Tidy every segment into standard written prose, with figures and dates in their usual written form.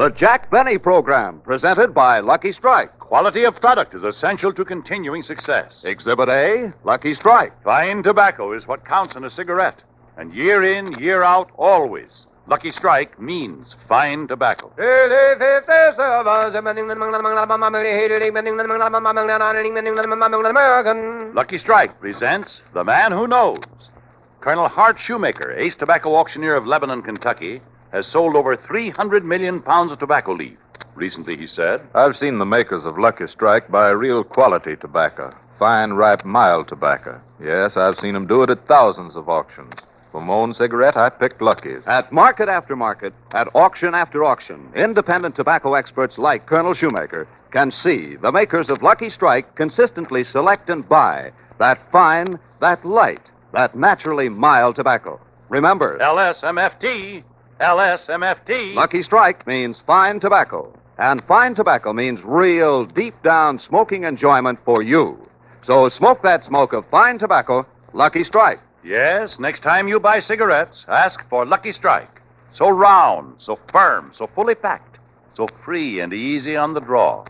The Jack Benny Program, presented by Lucky Strike. Quality of product is essential to continuing success. Exhibit A, Lucky Strike. Fine tobacco is what counts in a cigarette. And year in, year out, always, Lucky Strike means fine tobacco. Lucky Strike presents The Man Who Knows. Colonel Hart Shoemaker, ace tobacco auctioneer of Lebanon, Kentucky, has sold over 300 million pounds of tobacco leaf. Recently, he said, I've seen the makers of Lucky Strike buy real quality tobacco, fine, ripe, mild tobacco. Yes, I've seen them do it at thousands of auctions. For my own cigarette, I picked Lucky's. At market after market, at auction after auction, independent tobacco experts like Colonel Shoemaker can see the makers of Lucky Strike consistently select and buy that fine, that light, that naturally mild tobacco. Remember, LSMFT. LSMFT. Lucky Strike means fine tobacco. And fine tobacco means real, deep-down smoking enjoyment for you. So smoke that smoke of fine tobacco, Lucky Strike. Yes, next time you buy cigarettes, ask for Lucky Strike. So round, so firm, so fully packed, so free and easy on the draw.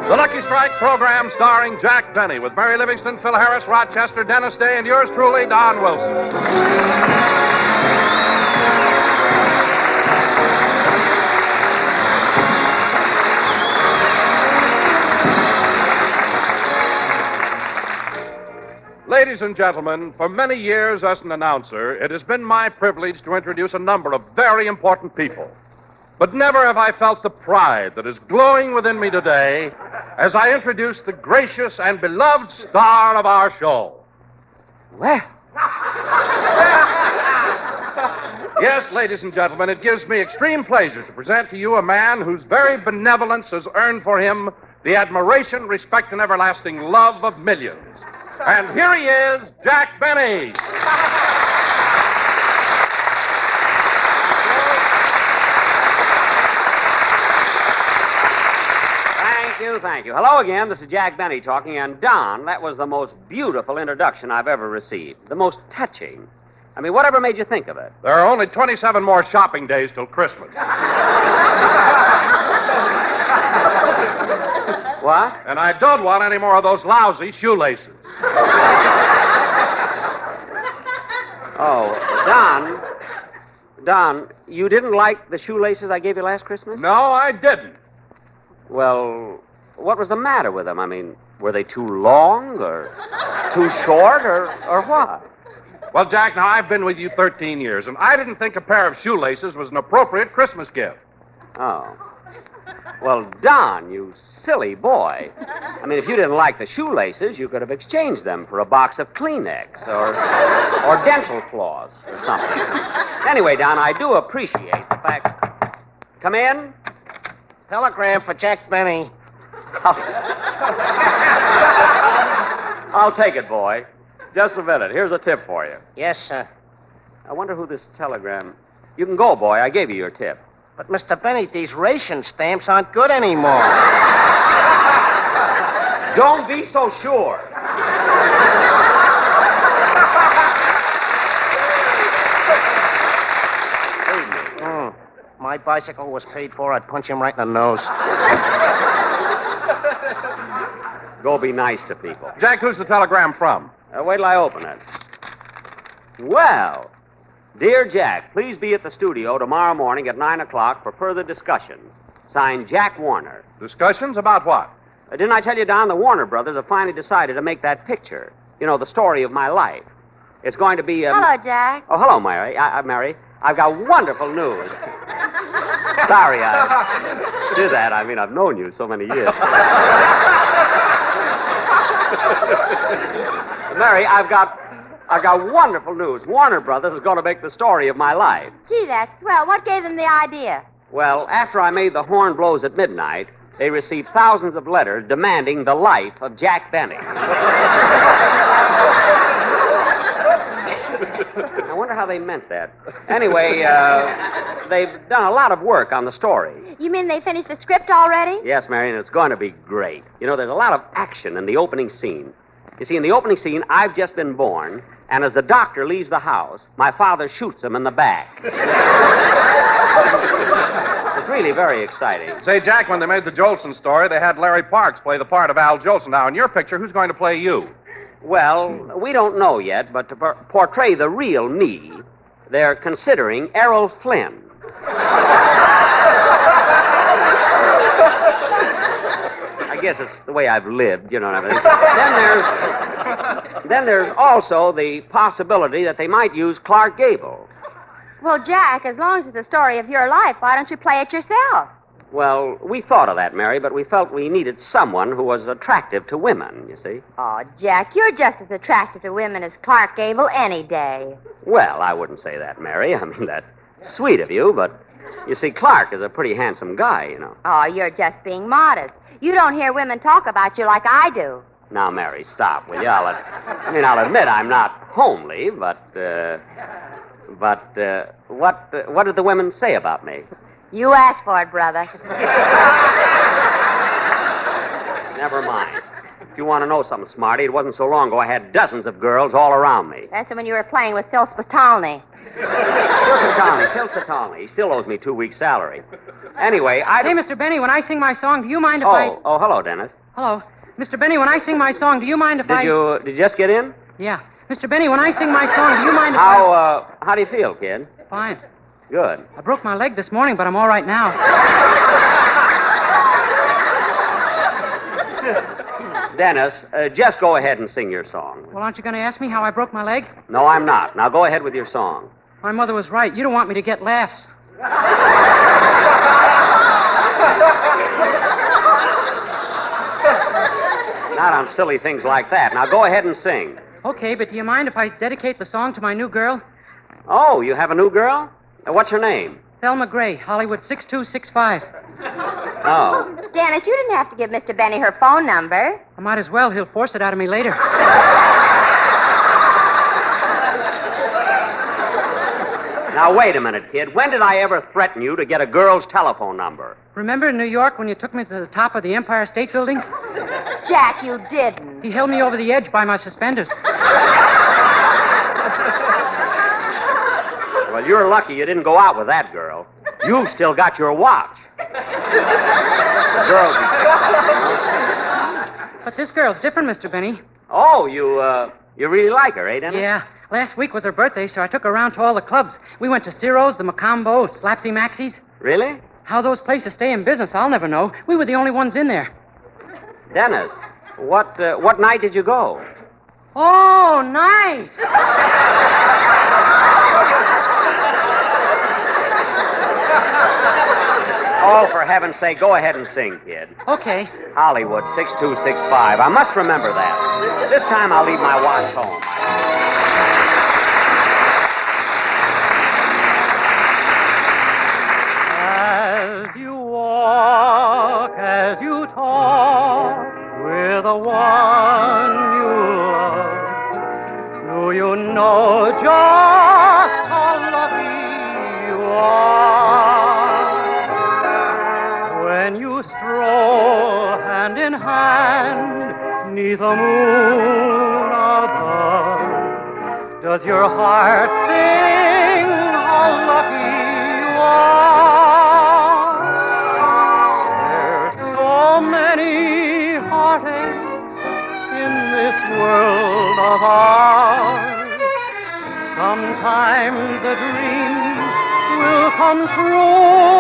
The Lucky Strike program starring Jack Benny with Mary Livingston, Phil Harris, Rochester, Dennis Day, and yours truly, Don Wilson. Ladies and gentlemen, for many years as an announcer, it has been my privilege to introduce a number of very important people. But never have I felt the pride that is glowing within me today as I introduce the gracious and beloved star of our show. Well, Yes, ladies and gentlemen, it gives me extreme pleasure to present to you a man whose very benevolence has earned for him the admiration, respect, and everlasting love of millions. And here he is, Jack Benny. Thank you. Hello again. This is Jack Benny talking. And, Don, that was the most beautiful introduction I've ever received. The most touching. I mean, whatever made you think of it? There are only 27 more shopping days till Christmas. What? And I don't want any more of those lousy shoelaces. Oh, Don, you didn't like the shoelaces I gave you last Christmas? No, I didn't. Well, what was the matter with them? I mean, were they too long or too short or what? Well, Jack, now I've been with you 13 years, and I didn't think a pair of shoelaces was an appropriate Christmas gift. Oh. Well, Don, you silly boy. I mean, if you didn't like the shoelaces, you could have exchanged them for a box of Kleenex or dental floss or something. Anyway, Don, I do appreciate the fact... Come in. Telegram for Jack Benny. I'll take it, boy. Just a minute. Here's a tip for you. Yes, sir. I wonder who this telegram... You can go, boy. I gave you your tip. But, Mr. Benny, these ration stamps aren't good anymore. Don't be so sure. My bicycle was paid for. I'd punch him right in the nose. Go be nice to people. Jack, who's the telegram from? Wait till I open it. Well, dear Jack, please be at the studio tomorrow morning at 9 o'clock for further discussions. Signed, Jack Warner. Discussions about what? Didn't I tell you, Don, the Warner brothers have finally decided to make that picture. You know, the story of my life. It's going to be... Hello, Jack. Oh, hello, Mary. Mary. I've got wonderful news. Sorry, I did that. I mean, I've known you so many years. Mary, I've got wonderful news. Warner Brothers is going to make the story of my life. Gee, that's swell. What gave them the idea? Well, after I made The Horn Blows at Midnight, they received thousands of letters demanding the life of Jack Benny. I wonder how they meant that. Anyway, they've done a lot of work on the story. You mean they finished the script already? Yes, Marion, it's going to be great. You know, there's a lot of action in the opening scene. You see, in the opening scene, I've just been born, and as the doctor leaves the house, my father shoots him in the back. It's really very exciting. Say, Jack, when they made the Jolson story, they had Larry Parks play the part of Al Jolson. Now, in your picture, who's going to play you? Well, we don't know yet, but to portray the real me, they're considering Errol Flynn. I guess it's the way I've lived, you know what I mean? Then there's also the possibility that they might use Clark Gable. Well, Jack, as long as it's a story of your life, why don't you play it yourself? Well, we thought of that, Mary, but we felt we needed someone who was attractive to women, you see. Oh, Jack, you're just as attractive to women as Clark Gable any day. Well, I wouldn't say that, Mary. I mean, that's sweet of you, but you see, Clark is a pretty handsome guy, you know. Oh, you're just being modest. You don't hear women talk about you like I do. Now, Mary, stop, will you? I'll admit I'm not homely, but what did the women say about me? You asked for it, brother. Never mind. If you want to know something, Smarty, it wasn't so long ago I had dozens of girls all around me. That's when you were playing with Phil Spitalny. Phil Spitalny. He still owes me 2 weeks' salary. Anyway, Hey, Mr. Benny, when I sing my song, do you mind if I... Oh, hello, Dennis. Hello. Mr. Benny, when I sing my song, do you mind if Did you just get in? Yeah. Mr. Benny, when I sing my song, do you mind if How do you feel, kid? Fine. Good. I broke my leg this morning, but I'm all right now. Dennis, just go ahead and sing your song. Well, aren't you going to ask me how I broke my leg? No, I'm not. Now go ahead with your song. My mother was right. You don't want me to get laughs. Not on silly things like that. Now go ahead and sing. Okay, but do you mind if I dedicate the song to my new girl? Oh, you have a new girl? What's her name? Thelma Gray, Hollywood 6265. Oh. Dennis, you didn't have to give Mr. Benny her phone number. I might as well. He'll force it out of me later. Now, wait a minute, kid. When did I ever threaten you to get a girl's telephone number? Remember in New York when you took me to the top of the Empire State Building? Jack, you didn't. He held me over the edge by my suspenders. Well, you're lucky you didn't go out with that girl. You've still got your watch. Girls. But this girl's different, Mr. Benny. Oh, you really like her, eh, Dennis? Yeah. Last week was her birthday, so I took her around to all the clubs. We went to Ciro's, the Macombo, Slapsy Maxie's. Really? How those places stay in business, I'll never know. We were the only ones in there. Dennis, what night did you go? Oh, nice. Oh, for heaven's sake, go ahead and sing, kid. Okay. Hollywood 6265. I must remember that. This time I'll leave my watch home. As you walk, as you talk with the one you love, do you know just how lucky you are? When you stroll hand in hand neath the moon above, does your heart sing how lucky you are? There's so many heartaches in this world of ours. Sometimes the dreams will come true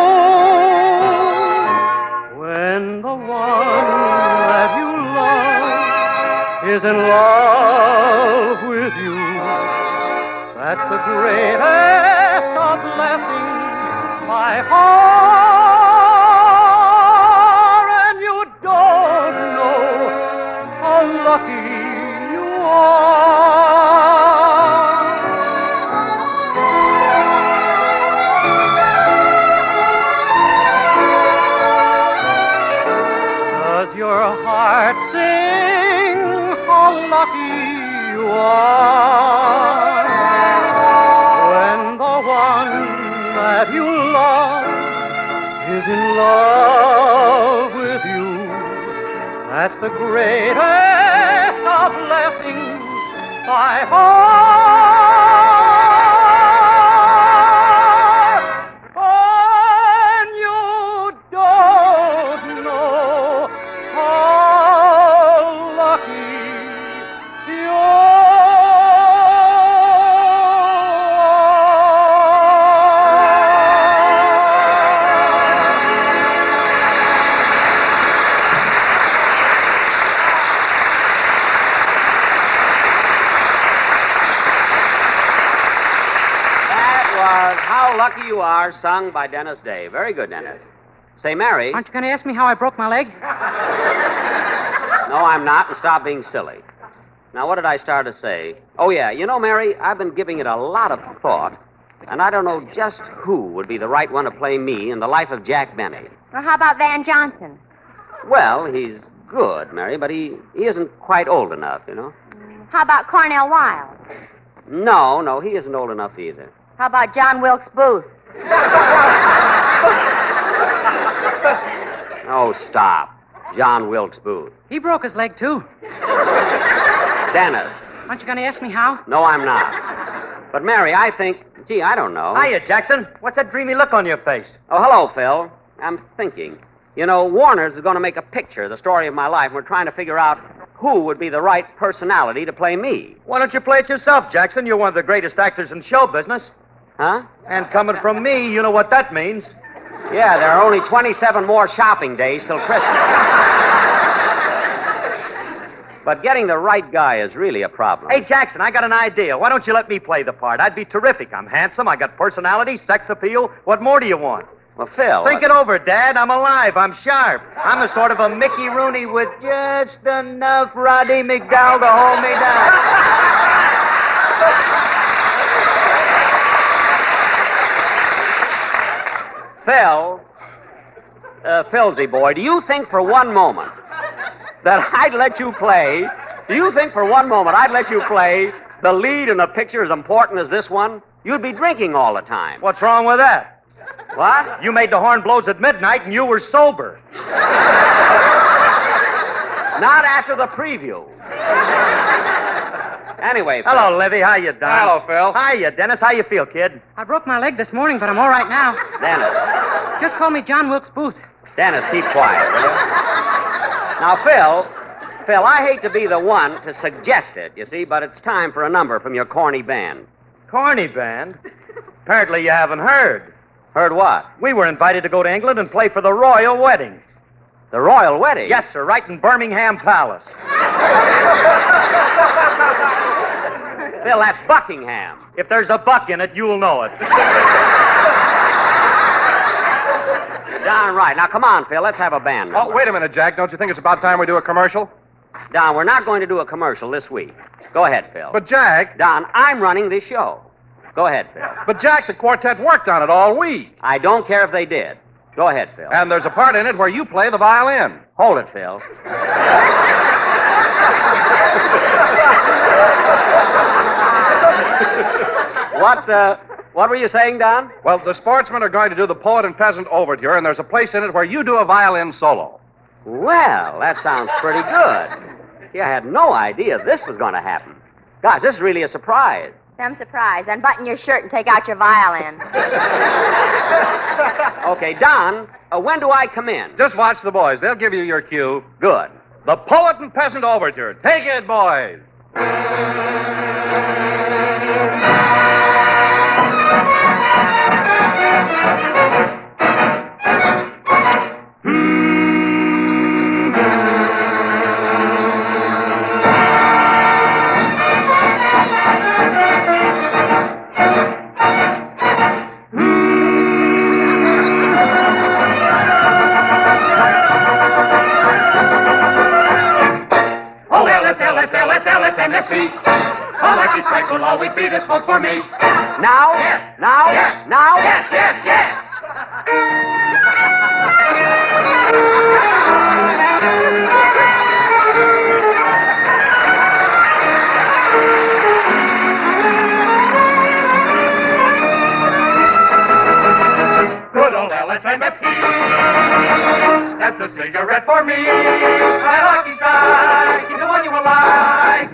when the one that you love is in love with you. That's the greatest of blessings by far, and you don't know how lucky you are. Does your heart sing how lucky you are? When the one that you love is in love with you, that's the greatest blessings I hope. And you don't know how lucky you How Lucky You Are, sung by Dennis Day. Very good, Dennis. Say, Mary. Aren't you going to ask me how I broke my leg? No, I'm not, and stop being silly. Now, what did I start to say? Oh, yeah, you know, Mary, I've been giving it a lot of thought, and I don't know just who would be the right one to play me in The Life of Jack Benny. Well, how about Van Johnson? Well, he's good, Mary, but he isn't quite old enough, you know. How about Cornell Wilde? No, he isn't old enough either. How about John Wilkes Booth? Oh, stop. John Wilkes Booth. He broke his leg, too. Dennis. Aren't you going to ask me how? No, I'm not. But, Mary, I think... Gee, I don't know. Hiya, Jackson. What's that dreamy look on your face? Oh, hello, Phil. I'm thinking. You know, Warner's is going to make a picture, the story of my life. We're trying to figure out who would be the right personality to play me. Why don't you play it yourself, Jackson? You're one of the greatest actors in show business. Huh? And coming from me, you know what that means. Yeah, there are only 27 more shopping days till Christmas. But getting the right guy is really a problem. Hey, Jackson, I got an idea. Why don't you let me play the part? I'd be terrific. I'm handsome. I got personality, sex appeal. What more do you want? Well, Phil... Think it over, Dad. I'm alive. I'm sharp. I'm a sort of a Mickey Rooney with just enough Roddy McDowell to hold me down. Philsy boy, do you think for one moment that I'd let you play... Do you think for one moment I'd let you play the lead in a picture as important as this one? You'd be drinking all the time. What's wrong with that? What? You made the horn blows at midnight and you were sober. Not after the preview. Anyway, Phil. Hello, Livy. How you, Don? Hello, Phil. Hiya, Dennis. How you feel, kid? I broke my leg this morning, but I'm all right now. Dennis. Just call me John Wilkes Booth. Dennis, keep quiet, will you? Now, Phil, I hate to be the one to suggest it, you see, but it's time for a number from your corny band. Corny band? Apparently you haven't heard. Heard what? We were invited to go to England and play for the royal wedding. The royal wedding? Yes, sir, right in Birmingham Palace. Phil, that's Buckingham. If there's a buck in it, you'll know it. Darn right. Now, come on, Phil. Let's have a band number. Oh, wait a minute, Jack. Don't you think it's about time we do a commercial? Don, we're not going to do a commercial this week. Go ahead, Phil. But, Jack... Don, I'm running this show. Go ahead, Phil. But, Jack, the quartet worked on it all week. I don't care if they did. Go ahead, Phil. And there's a part in it where you play the violin. Hold it, Phil. What were you saying, Don? Well, the Sportsmen are going to do the Poet and Peasant Overture, and there's a place in it where you do a violin solo. Well, that sounds pretty good. See, I had no idea this was going to happen. Gosh, this is really a surprise. Some surprise. Unbutton your shirt and take out your violin. Okay, Don, when do I come in? Just watch the boys. They'll give you your cue. Good. The Poet and Peasant Overture. Take it, boys. A lucky strike will always be the smoke for me. Now? Yes. Now? Yes. Now? Yes, yes, yes. Good old LSMFT. That's a cigarette for me. My lucky strike. one you will like.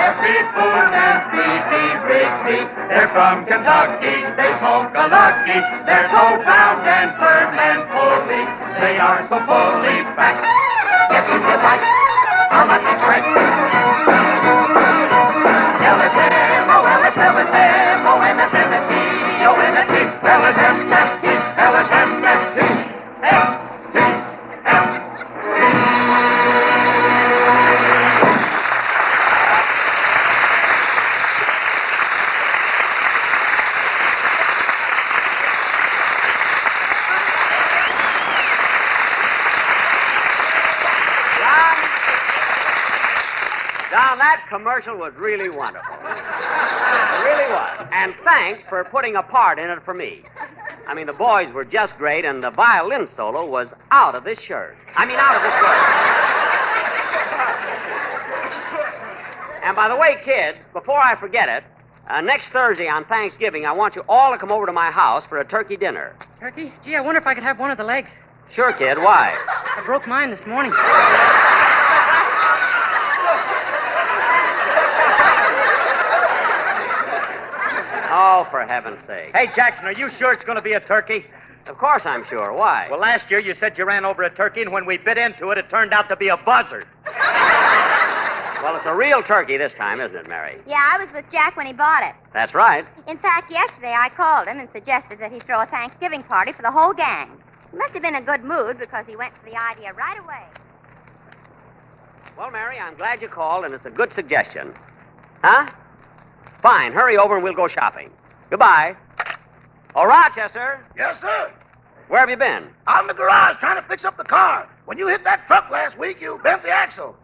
Every food and sleepy Wrigley, they're from Kentucky. They smoke a lucky. They're so round and firm and fully. They are so fully packed. Yes, you will like a lucky strike. Don, that commercial was really wonderful. It really was. And thanks for putting a part in it for me. I mean, the boys were just great, and the violin solo was out of this shirt. Out of this shirt. And by the way, kids, before I forget it, next Thursday on Thanksgiving, I want you all to come over to my house for a turkey dinner. Turkey? Gee, I wonder if I could have one of the legs. Sure, kid. Why? I broke mine this morning. Oh, for heaven's sake. Hey, Jackson, are you sure it's going to be a turkey? Of course I'm sure. Why? Well, last year you said you ran over a turkey, and when we bit into it, it turned out to be a buzzard. Well, it's a real turkey this time, isn't it, Mary? Yeah, I was with Jack when he bought it. That's right. In fact, yesterday I called him and suggested that he throw a Thanksgiving party for the whole gang. He must have been in a good mood because he went for the idea right away. Well, Mary, I'm glad you called, and it's a good suggestion. Huh? Fine. Hurry over and we'll go shopping. Goodbye. Oh, Rochester. Yes, sir. Where have you been? Out in the garage trying to fix up the car. When you hit that truck last week, you bent the axle.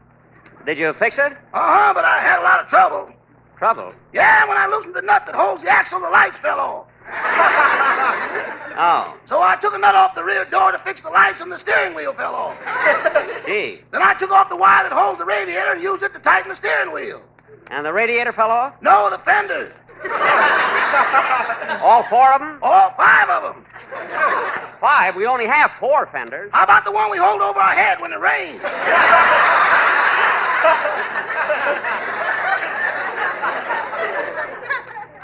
Did you fix it? Uh-huh, but I had a lot of trouble. Trouble? Yeah, when I loosened the nut that holds the axle, the lights fell off. Oh. So I took a nut off the rear door to fix the lights, and the steering wheel fell off. Gee. Then I took off the wire that holds the radiator and used it to tighten the steering wheel. And the radiator fell off? No, the fenders. All four of them? All 5 of them. 5? We only have 4 fenders. How about the one we hold over our head when it rains?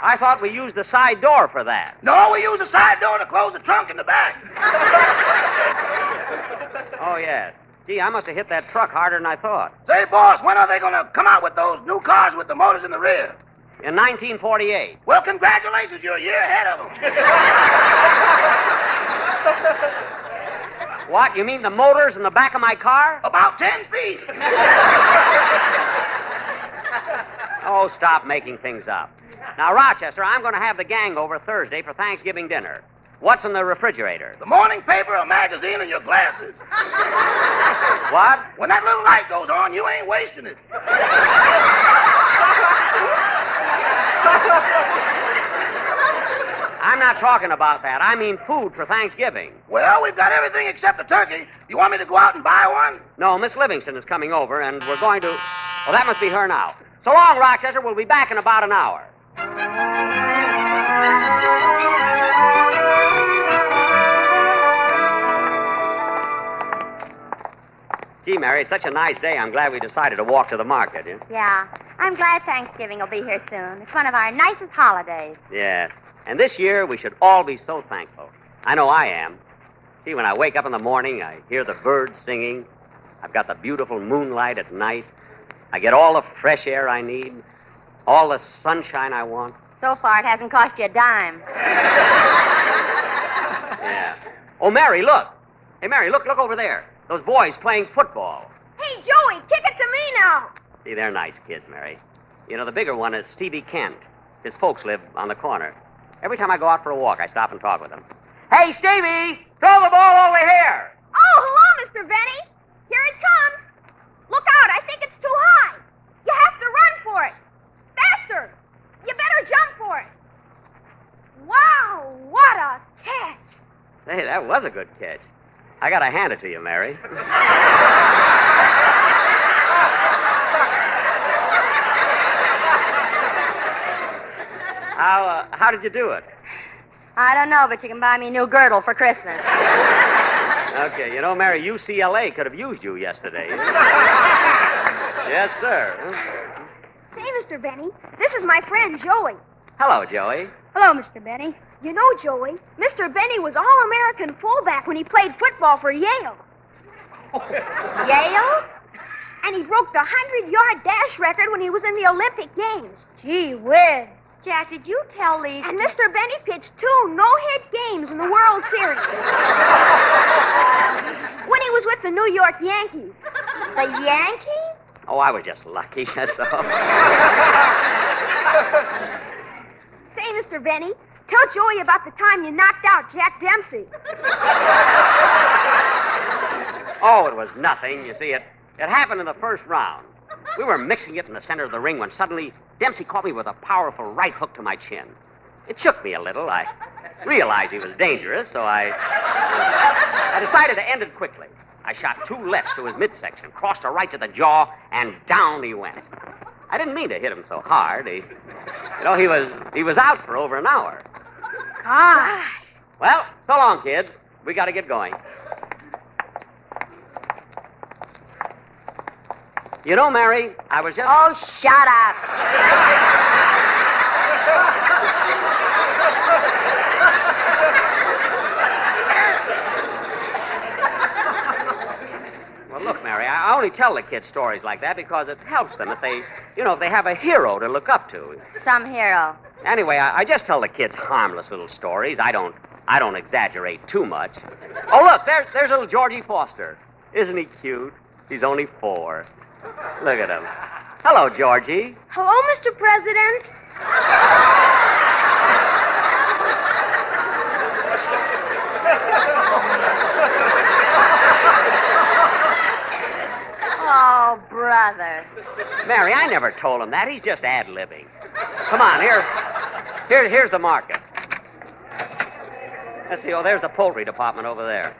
I thought we used the side door for that. No, we use the side door to close the trunk in the back. Oh, yes. Gee, I must have hit that truck harder than I thought. Say, boss, when are they going to come out with those new cars with the motors in the rear? In 1948. Well, congratulations, you're a year ahead of them. What? You mean the motor's in the back of my car? About 10 feet. Oh, stop making things up. Now, Rochester, I'm going to have the gang over Thursday for Thanksgiving dinner. What's in the refrigerator? The morning paper, a magazine, and your glasses. What? When that little light goes on, you ain't wasting it. I'm not talking about that. I mean food for Thanksgiving. Well, we've got everything except a turkey. You want me to go out and buy one? No, Miss Livingston is coming over, and we're going to... Well, that must be her now. So long, Rochester. We'll be back in about an hour. Gee, Mary, it's such a nice day. I'm glad we decided to walk to the market. Yeah, I'm glad Thanksgiving will be here soon. It's one of our nicest holidays. Yeah. And this year, we should all be so thankful. I know I am. See, when I wake up in the morning, I hear the birds singing. I've got the beautiful moonlight at night. I get all the fresh air I need, all the sunshine I want. So far, it hasn't cost you a dime. Yeah. Oh, Mary, look. Hey, Mary, look over there. Those boys playing football. Hey, Joey, kick it to me now. See, they're nice kids, Mary. You know, the bigger one is Stevie Kent. His folks live on the corner. Every time I go out for a walk, I stop and talk with him. Hey, Stevie, throw the ball over here. Oh, hello, Mr. Benny. Here it comes. Look out, I think it's too high. You have to run for it. Faster. You better jump for it. Wow, what a catch. Hey, that was a good catch. I got to hand it to you, Mary. How did you do it? I don't know, but you can buy me a new girdle for Christmas. Okay, you know, Mary, UCLA could have used you yesterday. Yes, sir. Say, Mr. Benny, this is my friend Joey. Hello, Joey. Hello, Mr. Benny. You know, Joey, Mr. Benny was All-American fullback when he played football for Yale. Yale? And he broke the 100-yard dash record when he was in the Olympic Games. Gee whiz. Jack, did you tell Lee? And Mr. Benny pitched 2 no-hit games in the World Series. When he was with the New York Yankees. The Yankees? Oh, I was just lucky, that's all. Say, Mr. Benny, tell Joey about the time you knocked out Jack Dempsey. Oh, it was nothing. You see, it happened in the first round. We were mixing it in the center of the ring when suddenly Dempsey caught me with a powerful right hook to my chin. It shook me a little. I realized he was dangerous, so I decided to end it quickly. I shot 2 lefts to his midsection, crossed a right to the jaw, and down he went. I didn't mean to hit him so hard. He was out for over an hour. Gosh. Well, so long, kids. We got to get going. You know, Mary, I was just... Oh, shut up. Well, look, Mary, I only tell the kids stories like that because it helps them if they have a hero to look up to. Some hero. Anyway, I just tell the kids harmless little stories. I don't exaggerate too much. Oh, look, there's little Georgie Foster. Isn't he cute? He's only 4. Look at him. Hello, Georgie. Hello, Mr. President. Oh, brother. Mary, I never told him that. He's just ad-libbing. Come on, here's the market. Let's see. Oh, there's the poultry department over there.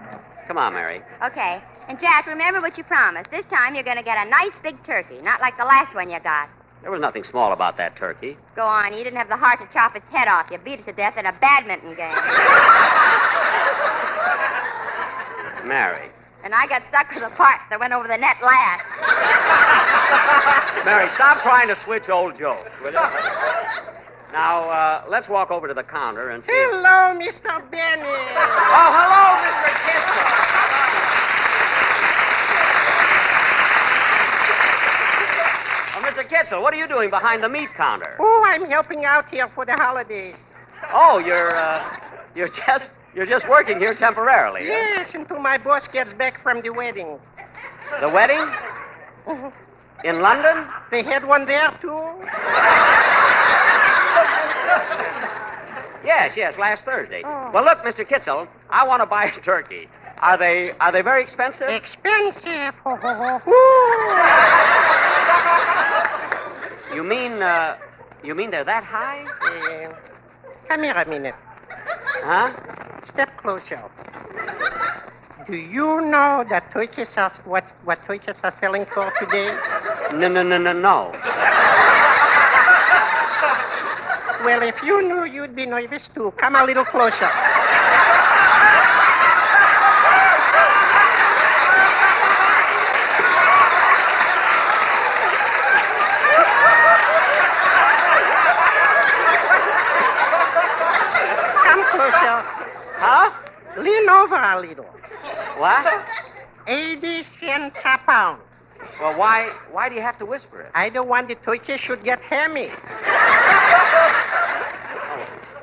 Come on, Mary. Okay. And, Jack, remember what you promised. This time you're going to get a nice big turkey, not like the last one you got. There was nothing small about that turkey. Go on. You didn't have the heart to chop its head off. You beat it to death in a badminton game. Mary. And I got stuck with the part that went over the net last. Mary, stop trying to switch old jokes, will you? Now, let's walk over to the counter and see... Hello, Mr. Benny. Oh, hello, Mr. Kitzel. Oh, Mr. Kitzel, what are you doing behind the meat counter? Oh, I'm helping out here for the holidays. Oh, you're just working here temporarily. Huh? Yes, until my boss gets back from the wedding. The wedding? In London? They had one there, too? Yes, last Thursday. Oh. Well, look, Mr. Kitzel, I want to buy a turkey. Are they very expensive? Expensive? You mean they're that high? Come here a minute. Huh? Step closer. Do you know that turkeys are what turkeys are selling for today? No. Well, if you knew, you'd be nervous too. Come a little closer. Come closer. Huh? Lean over a little. What? 80 cents a pound. Well, why do you have to whisper it? I don't want the turkey should get hammy.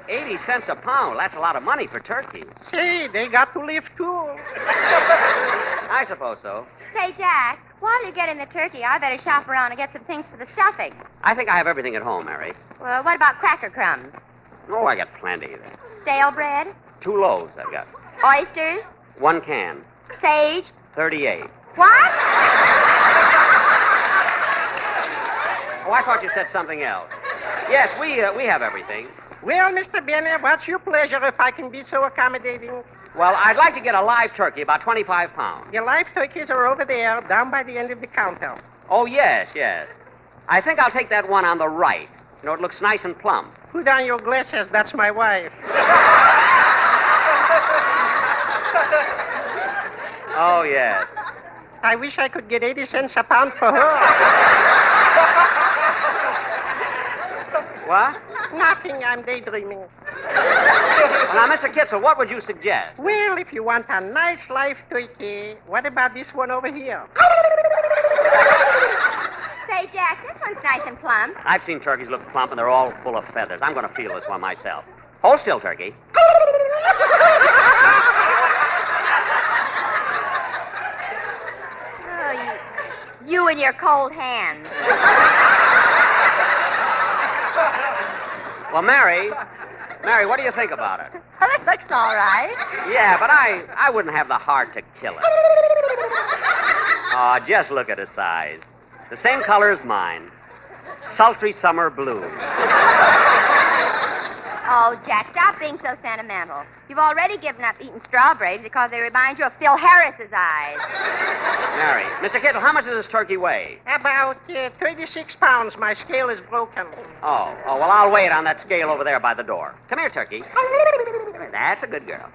80 cents a pound. That's a lot of money for turkeys. Say, they got to live too. I suppose so. Say, Jack, while you're getting the turkey, I better shop around and get some things for the stuffing. I think I have everything at home, Mary. Well, what about cracker crumbs? Oh, I got plenty there. Stale bread? 2 loaves I've got. Oysters? 1 can. Sage? 38. What? Oh, I thought you said something else. Yes, we have everything. Well, Mr. Benny, what's your pleasure if I can be so accommodating? Well, I'd like to get a live turkey, about 25 pounds. The live turkeys are over there, down by the end of the counter. Oh, yes. I think I'll take that one on the right. You know, it looks nice and plump. Put down your glasses, that's my wife. Oh, yes. I wish I could get 80 cents a pound for her. What? Nothing, I'm daydreaming. Well, now, Mr. Kitzel, what would you suggest? Well, if you want a nice live turkey, what about this one over here? Say, Jack, this one's nice and plump. I've seen turkeys look plump, and they're all full of feathers. I'm going to feel this one myself. Hold still, turkey. Oh, you and your cold hands. Well, Mary, what do you think about it? Well, it looks all right. Yeah, but I wouldn't have the heart to kill it. Oh, just look at its eyes. The same color as mine. Sultry summer blue. Oh, Jack, stop being so sentimental. You've already given up eating strawberries because they remind you of Phil Harris's eyes. Mary, Mr. Kittle, how much does this turkey weigh? About 36 pounds. My scale is broken. Oh, well, I'll weigh it on that scale over there by the door. Come here, turkey. Come here. That's a good girl.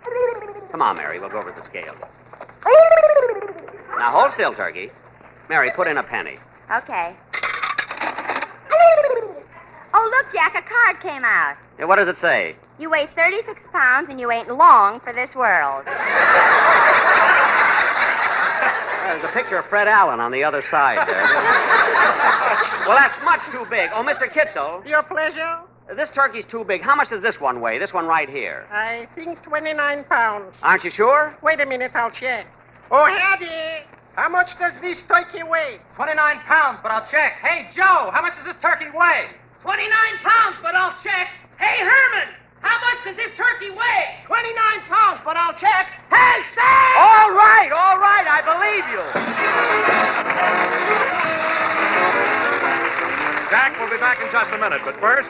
Come on, Mary, we'll go over the scales. Now, hold still, turkey. Mary, put in a penny. Okay. Oh, look, Jack, a card came out. Yeah, what does it say? You weigh 36 pounds and you ain't long for this world. There's a picture of Fred Allen on the other side there. Well, that's much too big. Oh, Mr. Kitzel. Your pleasure? This turkey's too big. How much does this one weigh? This one right here. I think 29 pounds. Aren't you sure? Wait a minute, I'll check. Oh, Hattie, how much does this turkey weigh? 29 pounds, but I'll check. Hey, Joe, how much does this turkey weigh? 29 pounds, but I'll check. Hey, Herman, how much does this turkey weigh? 29 pounds, but I'll check. Hey, Sam! All right, I believe you. Jack will be back in just a minute, but first,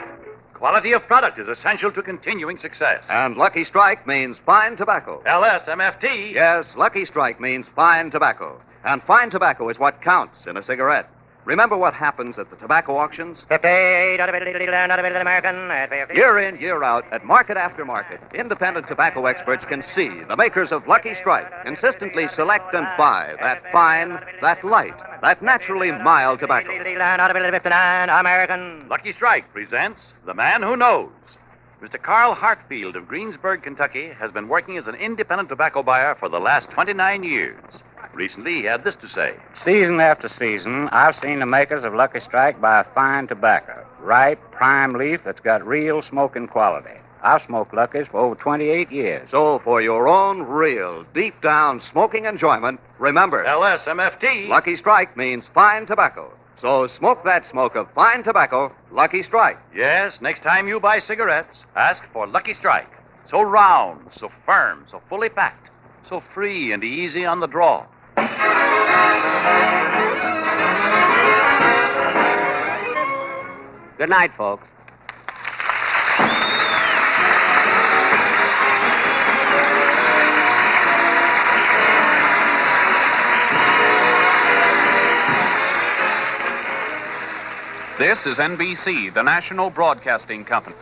quality of product is essential to continuing success. And Lucky Strike means fine tobacco. LSMFT. Yes, Lucky Strike means fine tobacco. And fine tobacco is what counts in a cigarette. Remember what happens at the tobacco auctions? Year in, year out, at market after market, independent tobacco experts can see the makers of Lucky Strike consistently select and buy that fine, that light, that naturally mild tobacco. Lucky Strike presents The Man Who Knows. Mr. Carl Hartfield of Greensburg, Kentucky, has been working as an independent tobacco buyer for the last 29 years. Recently, he had this to say. Season after season, I've seen the makers of Lucky Strike buy fine tobacco, ripe, prime leaf that's got real smoking quality. I've smoked Lucky's for over 28 years. So, for your own real, deep-down smoking enjoyment, remember... LSMFT. Lucky Strike means fine tobacco. So smoke that smoke of fine tobacco, Lucky Strike. Yes, next time you buy cigarettes, ask for Lucky Strike. So round, so firm, so fully packed, so free and easy on the draw. Good night, folks. This is NBC, the national broadcasting company.